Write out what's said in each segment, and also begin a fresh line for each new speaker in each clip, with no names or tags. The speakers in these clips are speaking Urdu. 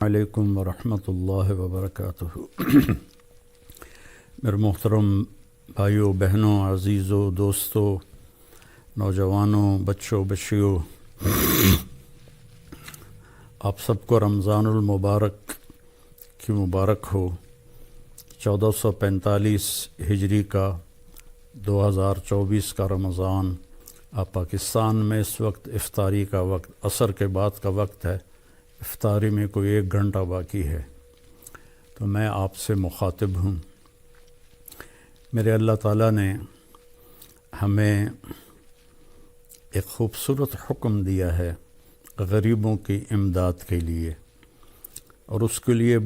علیکم ورحمۃ اللہ وبرکاتہ۔ میرے محترم بھائیوں، بہنوں، عزیزوں، دوستوں، نوجوانوں، بچوں، بچیوں، آپ سب کو رمضان المبارک کی مبارک ہو۔ 1445 ہجری کا 2024 کا رمضان پاکستان میں اس وقت افطاری کا وقت، عصر کے بعد کا وقت ہے۔ افطاری میں کوئی 1 گھنٹہ باقی ہے، تو میں آپ سے مخاطب ہوں۔ میرے اللہ تعالیٰ نے ہمیں ایک خوبصورت حکم دیا ہے غریبوں کی امداد کے لیے، اور اس کے لیے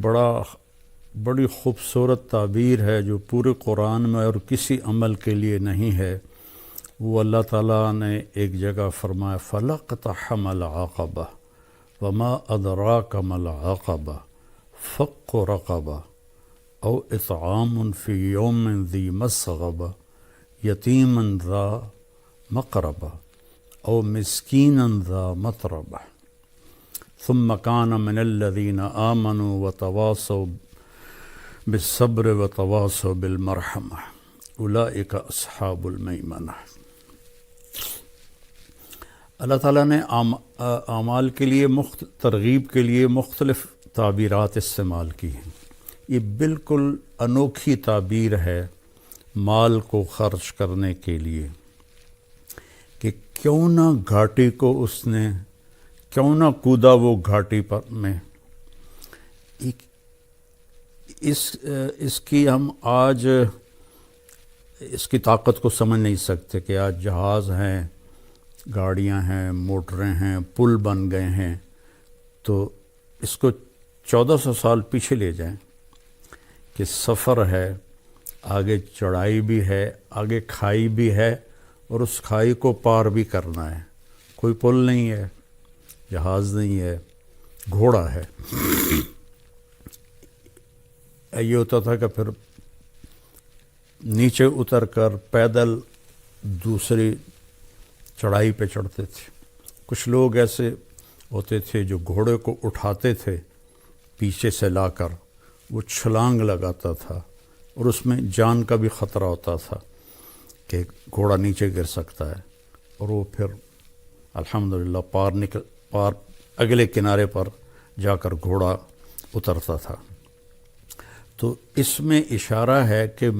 بڑی خوبصورت تعبیر ہے جو پورے قرآن میں اور کسی عمل کے لیے نہیں ہے۔ وہ اللہ تعالیٰ نے ایک جگہ فرمایا فَلَاقْتَحَمَ الْعَقَبَةَ وَمَا أَدْرَاكَ مَا الْعَقَبَةُ فَكُّ رَقَبَةٍ أَوْ إِطْعَامٌ فِي يَوْمٍ ذِي مَسْغَبَةٍ يَتِيمًا ذَا مَقْرَبَةٍ أَوْ مِسْكِينًا ذَا مَتْرَبَةٍ ثُمَّ كَانَ مِنَ الَّذِينَ آمَنُوا وَتَوَاصَوْا بِالصَّبْرِ وَتَوَاصَوْا بِالْمَرْحَمَةِ أُولَئِكَ أَصْحَابُ الْمَيْمَنَةِ۔ اللہ تعالیٰ نے اعمال کے لیے ترغیب کے لیے مختلف تعبیرات استعمال کی ہیں۔ یہ بالکل انوکھی تعبیر ہے مال کو خرچ کرنے کے لیے، کہ کیوں نہ گھاٹی کو کیوں نہ کودا وہ گھاٹی پر میں۔ اس کی ہم آج اس کی طاقت کو سمجھ نہیں سکتے کہ آج جہاز ہیں، گاڑیاں ہیں، موٹریں ہیں، پل بن گئے ہیں، تو اس کو 1400 سال پیچھے لے جائیں کہ سفر ہے، آگے چڑھائی بھی ہے، آگے کھائی بھی ہے، اور اس کھائی کو پار بھی کرنا ہے۔ کوئی پل نہیں ہے، جہاز نہیں ہے، گھوڑا ہے۔ یہ ہوتا تھا کہ پھر نیچے اتر کر پیدل دوسری چڑھائی پہ چڑھتے تھے۔ کچھ لوگ ایسے ہوتے تھے جو گھوڑے کو اٹھاتے تھے پیچھے سے لا کر، وہ چھلانگ لگاتا تھا، اور اس میں جان کا بھی خطرہ ہوتا تھا کہ گھوڑا نیچے گر سکتا ہے، اور وہ پھر الحمدللہ پار اگلے کنارے پر جا کر گھوڑا اترتا تھا۔ تو اس میں اشارہ ہے کہ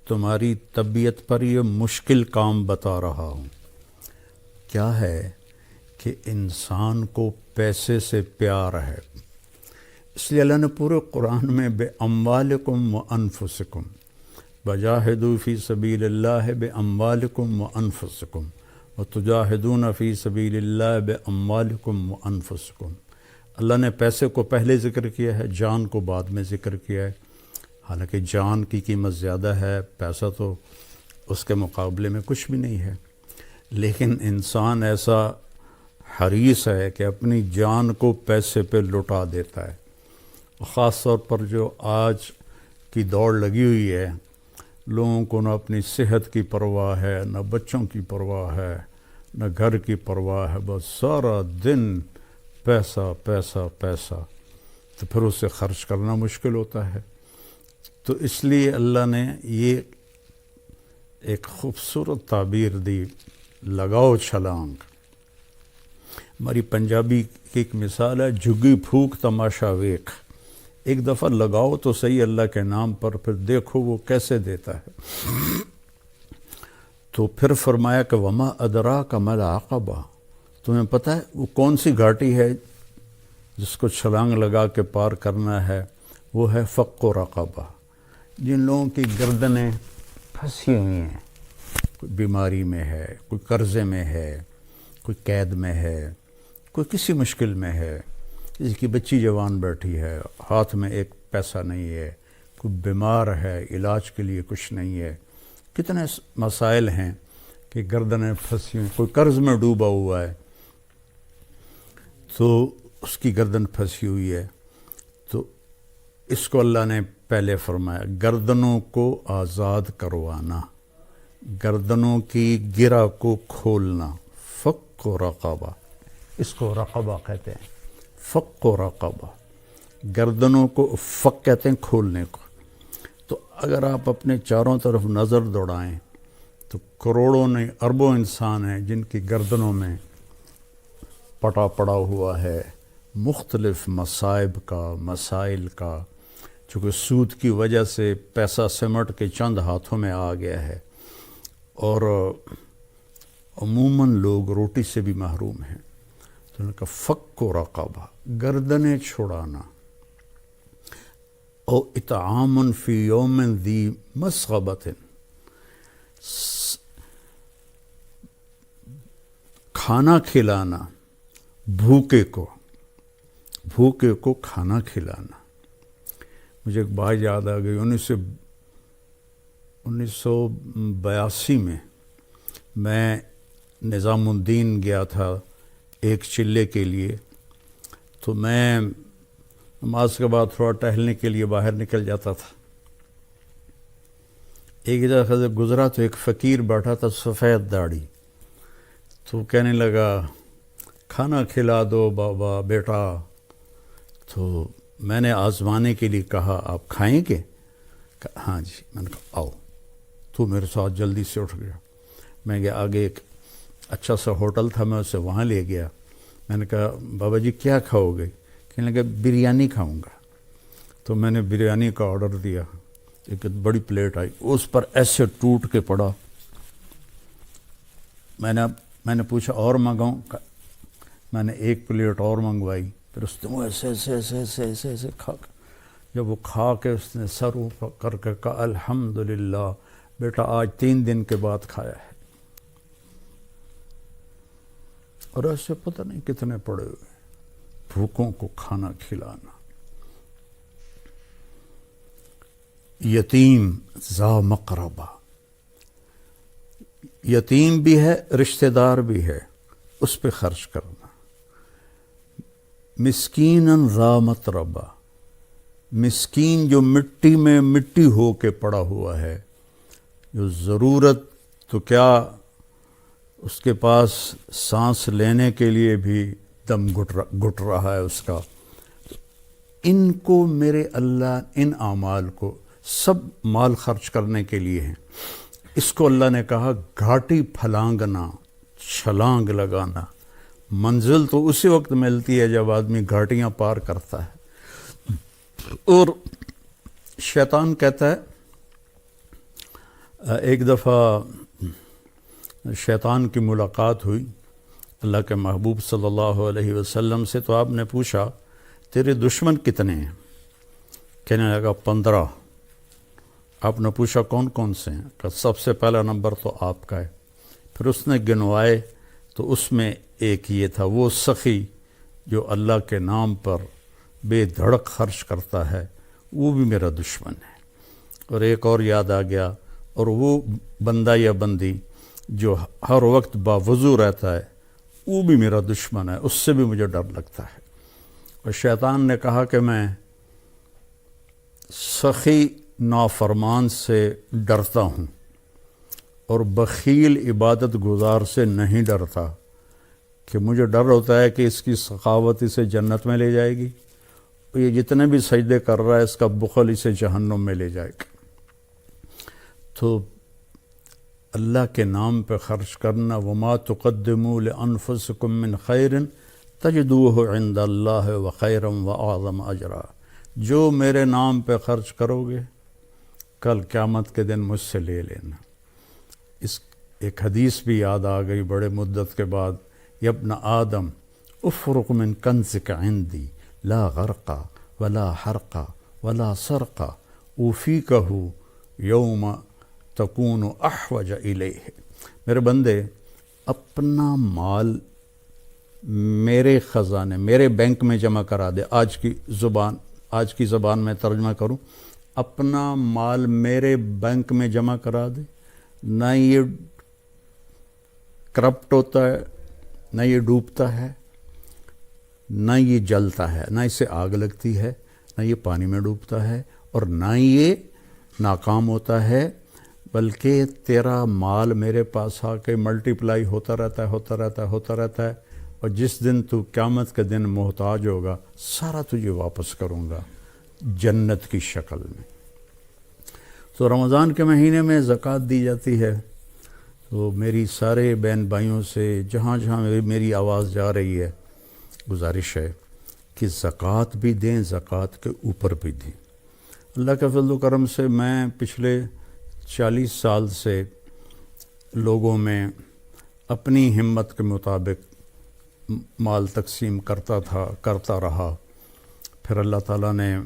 تمہاری طبیعت پر یہ مشکل کام بتا رہا ہوں۔ کیا ہے کہ انسان کو پیسے سے پیار ہے، اس لیے اللہ نے پورے قرآن میں بِأَمْوَالِكُمْ وَأَنفُسِكُمْ وَجَاهِدُوا فِي سَبِيلِ اللَّهِ بِأَمْوَالِكُمْ وَأَنفُسِكُمْ وَتُجَاهِدُونَ فِي سَبِيلِ اللَّهِ بِأَمْوَالِكُمْ وَأَنفُسِكُمْ۔ اللہ نے پیسے کو پہلے ذکر کیا ہے، جان کو بعد میں ذکر کیا ہے۔ حالانکہ جان کی قیمت زیادہ ہے، پیسہ تو اس کے مقابلے میں کچھ بھی نہیں ہے، لیکن انسان ایسا حریص ہے کہ اپنی جان کو پیسے پہ لٹا دیتا ہے۔ خاص طور پر جو آج کی دوڑ لگی ہوئی ہے، لوگوں کو نہ اپنی صحت کی پرواہ ہے، نہ بچوں کی پرواہ ہے، نہ گھر کی پرواہ ہے، بس سارا دن پیسہ پیسہ پیسہ، تو پھر اسے خرچ کرنا مشکل ہوتا ہے۔ تو اس لیے اللہ نے یہ ایک خوبصورت تعبیر دی، لگاؤ چھلانگ۔ ہماری پنجابی کی ایک مثال ہے، جھگی پھوک تماشا ویکھ۔ ایک دفعہ لگاؤ تو صحیح اللہ کے نام پر، پھر دیکھو وہ کیسے دیتا ہے۔ تو پھر فرمایا کہ وما ادراک ما العقبہ، تمہیں پتہ ہے وہ کون سی گھاٹی ہے جس کو چھلانگ لگا کے پار کرنا ہے؟ وہ ہے فق و رقبہ۔ جن لوگوں کی گردنیں پھنسی ہوئی ہیں، کوئی بیماری میں ہے، کوئی قرضے میں ہے، کوئی قید میں ہے، کوئی کسی مشکل میں ہے، جس کی بچی جوان بیٹھی ہے، ہاتھ میں ایک پیسہ نہیں ہے، کوئی بیمار ہے، علاج کے لیے کچھ نہیں ہے، کتنے مسائل ہیں کہ گردنیں پھنسی ہوئی، کوئی قرض میں ڈوبا ہوا ہے، تو اس کی گردن پھنسی ہوئی ہے۔ تو اس کو اللہ نے پہلے فرمایا گردنوں کو آزاد کروانا، گردنوں کی گرہ کو کھولنا، فق و رقبہ، اس کو رقبہ کہتے ہیں، فق و رقبہ۔ گردنوں کو افق کہتے ہیں کھولنے کو. تو اگر آپ اپنے چاروں طرف نظر دوڑائیں تو کروڑوں نہیں اربوں انسان ہیں جن کی گردنوں میں پٹا پڑا ہوا ہے مختلف مصائب کا، مسائل کا. چونکہ سود کی وجہ سے پیسہ سمٹ کے چند ہاتھوں میں آ گیا ہے، اور عموماً لوگ روٹی سے بھی محروم ہیں. تو ان کا فک و رقبہ، گردنیں چھڑانا، او اطعام فی یوم ذی مسغبۃ، کھانا کھلانا بھوکے کو کھانا کھلانا. مجھے ایک بات یاد آ گئی، 1982 میں نظام الدین گیا تھا ایک چلے کے لیے. تو میں نماز کے بعد تھوڑا ٹہلنے کے لیے باہر نکل جاتا تھا. ایک جگہ سے گزرا تو ایک فقیر بیٹھا تھا سفید داڑھی. تو کہنے لگا کھانا کھلا دو بابا بیٹا. تو میں نے آزمانے کے لیے کہا آپ کھائیں گے؟ ہاں جی. میں نے کہا آؤ. تو میرے ساتھ جلدی سے اٹھ گیا. میں گیا آگے، ایک اچھا سا ہوٹل تھا، میں اسے وہاں لے گیا. میں نے کہا بابا جی کیا کھاؤ گے؟ کہنے لگا بریانی کھاؤں گا. تو میں نے بریانی کا آرڈر دیا. ایک بڑی پلیٹ آئی، اس پر ایسے ٹوٹ کے پڑا. میں نے پوچھا اور منگاؤں؟ میں نے ایک پلیٹ اور منگوائی. پھر اس نے وہ ایسے ایسے ایسے ایسے ایسے ایسے کھا کے، جب وہ کھا کے اس نے سر اوپر کر کے کہا الحمدللہ بیٹا آج 3 دن کے بعد کھایا ہے. اور ایسے پتہ نہیں کتنے پڑے ہوئے بھوکوں کو کھانا کھلانا. یتیم ذا مقربہ، یتیم بھی ہے رشتہ دار بھی ہے، اس پہ خرچ کرنا. مسکیناً ذا متربہ، مسکین جو مٹی میں مٹی ہو کے پڑا ہوا ہے، جو ضرورت تو کیا اس کے پاس سانس لینے کے لیے بھی دم گھٹ رہا ہے اس کا. ان کو میرے اللہ، ان اعمال کو سب مال خرچ کرنے کے لیے ہیں. اس کو اللہ نے کہا گھاٹی پھلانگنا، چھلانگ لگانا. منزل تو اسی وقت ملتی ہے جب آدمی گھاٹیاں پار کرتا ہے. اور شیطان کہتا ہے، ایک دفعہ شیطان کی ملاقات ہوئی اللہ کے محبوب صلی اللہ علیہ وسلم سے. تو آپ نے پوچھا تیرے دشمن کتنے ہیں؟ کہنے لگا 15. آپ نے پوچھا کون کون سے ہیں؟ کہ سب سے پہلا نمبر تو آپ کا ہے. پھر اس نے گنوائے تو اس میں ایک یہ تھا، وہ سخی جو اللہ کے نام پر بے دھڑک خرچ کرتا ہے وہ بھی میرا دشمن ہے. اور ایک اور یاد آ گیا، اور وہ بندہ یا بندی جو ہر وقت باوضو رہتا ہے وہ بھی میرا دشمن ہے، اس سے بھی مجھے ڈر لگتا ہے. اور شیطان نے کہا کہ میں سخی نافرمان سے ڈرتا ہوں اور بخیل عبادت گزار سے نہیں ڈرتا، کہ مجھے ڈر ہوتا ہے کہ اس کی سخاوت اسے جنت میں لے جائے گی، اور یہ جتنے بھی سجدے کر رہا ہے اس کا بخل اسے جہنم میں لے جائے گا. تو اللہ کے نام پہ خرچ کرنا، وما تقدموا لانفسکم من خیر تجدوہ عند اللہ وخیرا واعظم اجرا. جو میرے نام پہ خرچ کرو گے کل قیامت کے دن مجھ سے لے لینا. اس ایک حدیث بھی یاد آ گئی بڑے مدت کے بعد، یا ابن آدم افرق من کنزک عندی لا غرق ولا حرق ولا سرق اوفیکہ یوم تکون احوج الیہ. میرے بندے اپنا مال میرے خزانے، میرے بینک میں جمع کرا دے. آج کی زبان میں ترجمہ کروں، اپنا مال میرے بینک میں جمع کرا دے. نہ یہ کرپٹ ہوتا ہے، نہ یہ ڈوبتا ہے، نہ یہ جلتا ہے، نہ اسے آگ لگتی ہے، نہ یہ پانی میں ڈوبتا ہے، اور نہ یہ ناکام ہوتا ہے، بلکہ تیرا مال میرے پاس آ کے ملٹی پلائی ہوتا رہتا ہے. اور جس دن تو قیامت کے دن محتاج ہوگا سارا تجھے واپس کروں گا جنت کی شکل میں۔ تو رمضان کے مہینے میں زکوٰۃ دی جاتی ہے۔ تو میری سارے بہن بھائیوں سے جہاں جہاں میری آواز جا رہی ہے گزارش ہے کہ زکوٰۃ بھی دیں، زکوٰۃ کے اوپر بھی دیں۔ اللہ کے فضل و کرم سے میں پچھلے 40 سال سے لوگوں میں اپنی ہمت کے مطابق مال تقسیم کرتا رہا۔ پھر اللہ تعالیٰ نے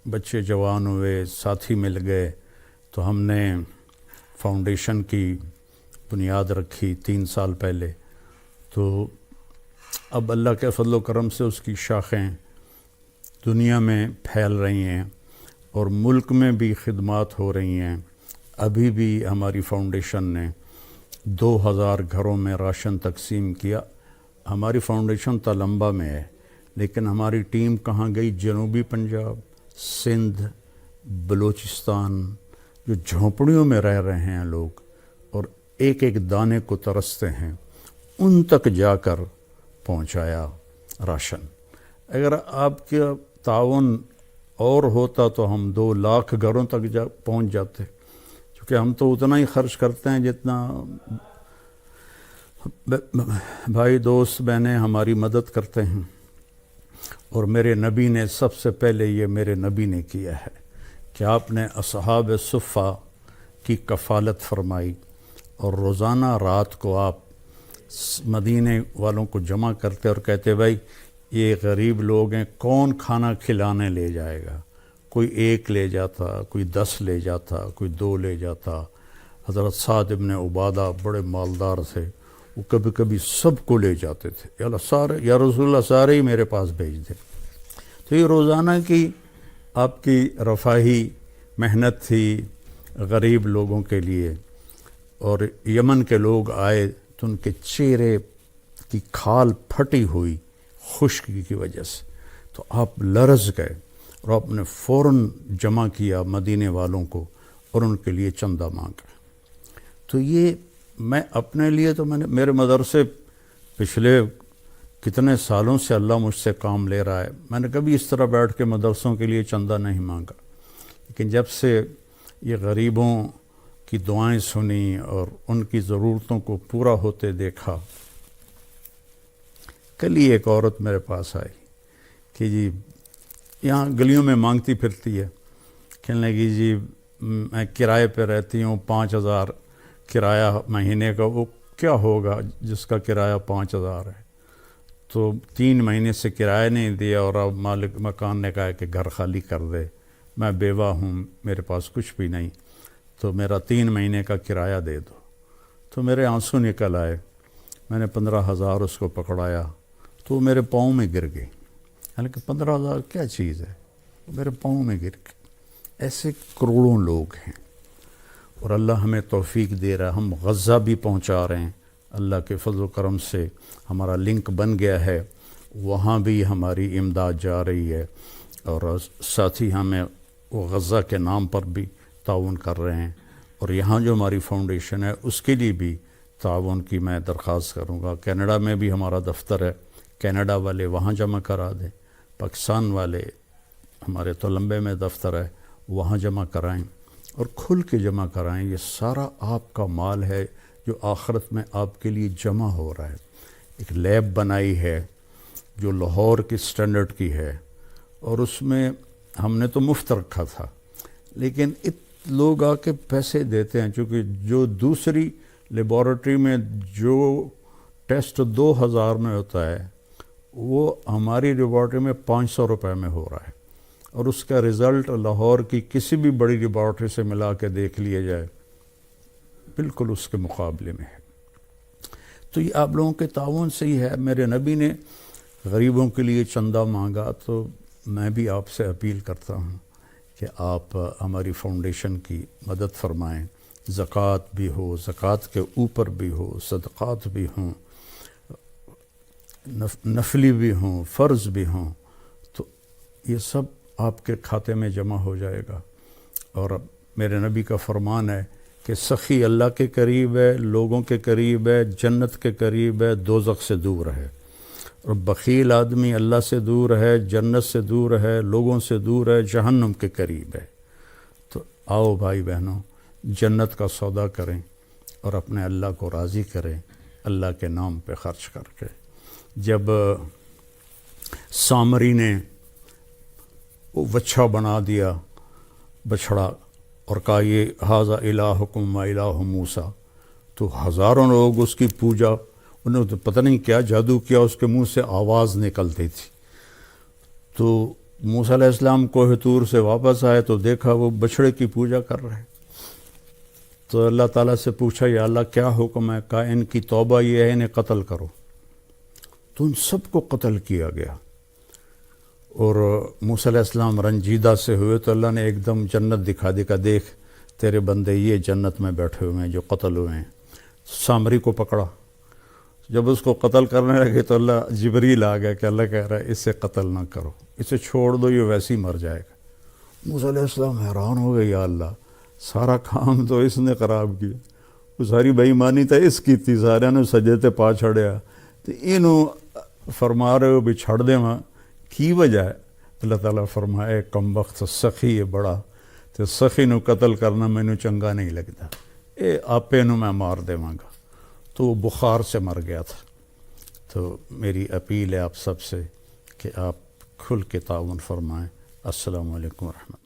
بچے جوان ہوئے، ساتھی مل گئے، تو ہم نے فاؤنڈیشن کی بنیاد رکھی 3 سال پہلے۔ تو اب اللہ کے فضل و کرم سے اس کی شاخیں دنیا میں پھیل رہی ہیں اور ملک میں بھی خدمات ہو رہی ہیں۔ ابھی بھی ہماری فاؤنڈیشن نے 2000 گھروں میں راشن تقسیم کیا۔ ہماری فاؤنڈیشن تلمبا میں ہے، لیکن ہماری ٹیم کہاں گئی؟ جنوبی پنجاب، سندھ، بلوچستان، جو جھونپڑیوں میں رہ رہے ہیں لوگ اور ایک ایک دانے کو ترستے ہیں، ان تک جا کر پہنچایا راشن۔ اگر آپ کا تعاون اور ہوتا تو ہم 2 لاکھ گھروں تک پہنچ جاتے، کیونکہ ہم تو اتنا ہی خرچ کرتے ہیں جتنا بھائی دوست بہنیں ہماری مدد کرتے ہیں۔ اور میرے نبی نے سب سے پہلے یہ میرے نبی نے کیا ہے کہ آپ نے اصحاب صفہ کی کفالت فرمائی، اور روزانہ رات کو آپ مدینے والوں کو جمع کرتے اور کہتے بھائی یہ غریب لوگ ہیں، کون کھانا کھلانے لے جائے گا؟ کوئی 1 لے جاتا، کوئی 10 لے جاتا، کوئی 2 لے جاتا۔ حضرت سعد ابن عبادہ بڑے مالدار تھے، وہ کبھی کبھی سب کو لے جاتے تھے، یا رسول اللہ سارے ہی میرے پاس بھیج دیں۔ تو یہ روزانہ کی آپ کی رفاہی محنت تھی غریب لوگوں کے لیے۔ اور یمن کے لوگ آئے تو ان کے چہرے کی کھال پھٹی ہوئی خشکی کی وجہ سے، تو آپ لرز گئے اور آپ نے فوراً جمع کیا مدینے والوں کو اور ان کے لیے چندہ مانگا۔ تو یہ میں اپنے لیے تو میرے مدرسے پچھلے کتنے سالوں سے اللہ مجھ سے کام لے رہا ہے، میں نے کبھی اس طرح بیٹھ کے مدرسوں کے لیے چندہ نہیں مانگا، لیکن جب سے یہ غریبوں کی دعائیں سنی اور ان کی ضرورتوں کو پورا ہوتے دیکھا۔ کل ہی ایک عورت میرے پاس آئی کہ جی یہاں گلیوں میں مانگتی پھرتی ہے، کہنے لگی جی میں کرائے پہ رہتی ہوں، 5000 کرایہ مہینے کا، وہ کیا ہوگا جس کا کرایہ 5000 ہے؟ تو 3 مہینے سے کرایہ نہیں دیا اور اب مالک مکان نے کہا کہ گھر خالی کر دے، میں بیوہ ہوں، میرے پاس کچھ بھی نہیں، تو میرا 3 مہینے کا کرایہ دے دو۔ تو میرے آنسو نکل آئے، میں نے 15000 اس کو پکڑایا تو وہ میرے پاؤں میں گر گئی، حالانکہ 15000 کیا چیز ہے، میرے پاؤں میں گر گئی۔ ایسے کروڑوں لوگ ہیں اور اللہ ہمیں توفیق دے رہا ہے، ہم غزہ بھی پہنچا رہے ہیں، اللہ کے فضل و کرم سے ہمارا لنک بن گیا ہے، وہاں بھی ہماری امداد جا رہی ہے، اور ساتھ ہی ہمیں وہ غزہ کے نام پر بھی تعاون کر رہے ہیں، اور یہاں جو ہماری فاؤنڈیشن ہے اس کے لیے بھی تعاون کی میں درخواست کروں گا۔ کینیڈا میں بھی ہمارا دفتر ہے، کینیڈا والے وہاں جمع کرا دیں، پاکستان والے ہمارے تلمبے میں دفتر ہے وہاں جمع کرائیں، اور کھل کے جمع کرائیں۔ یہ سارا آپ کا مال ہے جو آخرت میں آپ کے لیے جمع ہو رہا ہے۔ ایک لیب بنائی ہے جو لاہور کی سٹینڈرڈ کی ہے، اور اس میں ہم نے تو مفت رکھا تھا، لیکن لوگ آ کے پیسے دیتے ہیں، چونکہ جو دوسری لیبارٹری میں جو ٹیسٹ 2000 میں ہوتا ہے وہ ہماری لیبارٹری میں 500 روپے میں ہو رہا ہے، اور اس کا رزلٹ لاہور کی کسی بھی بڑی لیبارٹری سے ملا کے دیکھ لیا جائے بالکل اس کے مقابلے میں ہے۔ تو یہ آپ لوگوں کے تعاون سے ہی ہے۔ میرے نبی نے غریبوں کے لیے چندہ مانگا، تو میں بھی آپ سے اپیل کرتا ہوں کہ آپ ہماری فاؤنڈیشن کی مدد فرمائیں، زکوٰۃ بھی ہو، زکوٰۃ کے اوپر بھی ہو، صدقات بھی ہوں، نفلی بھی ہوں، فرض بھی ہوں، تو یہ سب آپ کے کھاتے میں جمع ہو جائے گا۔ اور میرے نبی کا فرمان ہے کہ سخی اللہ کے قریب ہے، لوگوں کے قریب ہے، جنت کے قریب ہے، دوزخ سے دور ہے۔ اور بخیل آدمی اللہ سے دور ہے، جنت سے دور ہے، لوگوں سے دور ہے، جہنم کے قریب ہے۔ تو آؤ بھائی بہنوں، جنت کا سودا کریں اور اپنے اللہ کو راضی کریں اللہ کے نام پہ خرچ کر کے۔ جب سامری نے وہ وچھا بنا دیا بچھڑا اور کہا یہ ھذا الہکم و الہ موسیٰ، تو ہزاروں لوگ اس کی پوجا، انہوں نے تو پتہ نہیں کیا جادو کیا، اس کے منہ سے آواز نکلتی تھی۔ تو موسیٰ علیہ السلام کوہ طور سے واپس آئے تو دیکھا وہ بچھڑے کی پوجا کر رہے۔ تو اللہ تعالیٰ سے پوچھا یا اللہ کیا حکم ہے؟ کہا ان کی توبہ یہ ہے انہیں قتل کرو۔ تو ان سب کو قتل کیا گیا، اور موسیٰ علیہ السلام رنجیدہ سے ہوئے تو اللہ نے ایک دم جنت دکھا دی کہ دیکھ تیرے بندے یہ جنت میں بیٹھے ہوئے ہیں جو قتل ہوئے ہیں۔ سامری کو پکڑا، جب اس کو قتل کرنے لگے تو اللہ جبریل آ گیا کہ اللہ کہہ رہا ہے اسے قتل نہ کرو، اسے چھوڑ دو، یہ ویسے ہی مر جائے گا۔ موسیٰ علیہ السلام حیران ہو گئے، یا اللہ سارا کام تو اس نے خراب کیا، وہ ساری بے ایمانی تو اس کی تھی، سارے نے سجے تے پا چھڑیا، تو انہوں فرما رہے ہو بھی چھڑ دے وہاں کی وجہ ہے؟ اللہ تعالیٰ فرمائے کم وقت سخی ہے بڑا، تو سخی نو قتل کرنا مینوں چنگا نہیں لگتا، اے آپے نو میں مار دیواں گا۔ تو وہ بخار سے مر گیا تھا۔ تو میری اپیل ہے آپ سب سے کہ آپ کھل کے تعاون فرمائیں۔ السلام علیکم ورحمۃ اللہ۔